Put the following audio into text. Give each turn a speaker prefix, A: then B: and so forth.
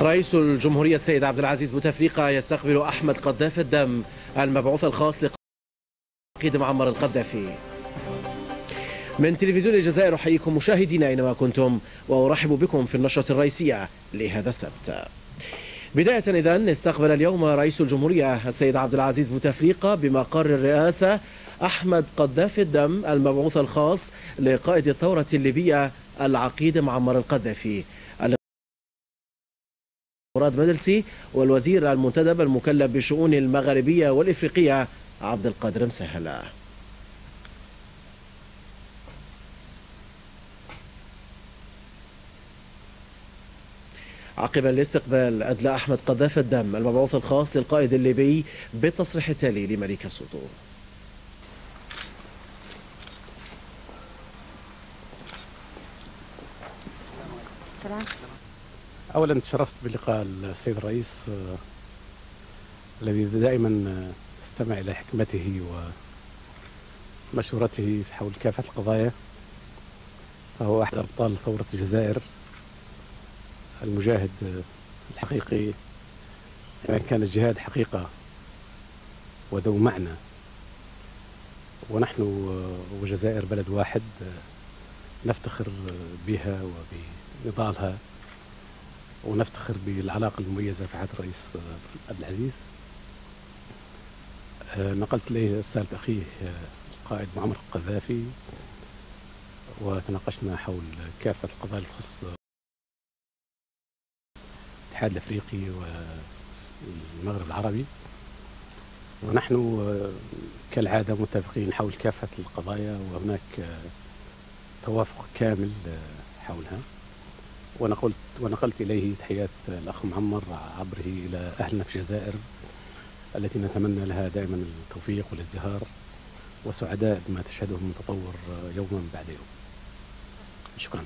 A: رئيس الجمهورية السيد عبد العزيز بوتفليقة يستقبل أحمد قذاف الدم المبعوث الخاص لقائد معمر القذافي. من تلفزيون الجزائر أحييكم مشاهدينا أينما كنتم وأرحب بكم في النشرة الرئيسية لهذا السبت. بداية إذن استقبل اليوم رئيس الجمهورية السيد عبد العزيز بوتفليقة بمقر الرئاسة أحمد قذاف الدم المبعوث الخاص لقائد الثورة الليبية العقيد معمر القذافي مراد مدرسي والوزير المنتدب المكلف بالشؤون المغاربية والإفريقية عبد القادر مسهل. عقب الاستقبال أدلى أحمد قذاف الدم المبعوث الخاص للقائد الليبي بالتصريح التالي لملك الصدور.
B: أولا تشرفت بلقاء السيد الرئيس الذي دائما استمع إلى حكمته ومشورته حول كافة القضايا، فهو أحد أبطال ثورة الجزائر، المجاهد الحقيقي، يعني كان الجهاد حقيقة وذو معنى، ونحن والجزائر بلد واحد نفتخر بها وبنضالها، ونفتخر بالعلاقة المميزة في عهد الرئيس عبد العزيز. نقلت إليه رسالة أخيه القائد معمر القذافي، وتناقشنا حول كافة القضايا اللي تخص الاتحاد الأفريقي والمغرب العربي، ونحن كالعادة متفقين حول كافة القضايا، وهناك توافق كامل حولها. ونقلت إليه تحيات الأخ معمر عبره إلى أهلنا في الجزائر التي نتمنى لها دائما التوفيق والازدهار، وسعداء بما تشهده من تطور يوما بعد يوم. شكرا.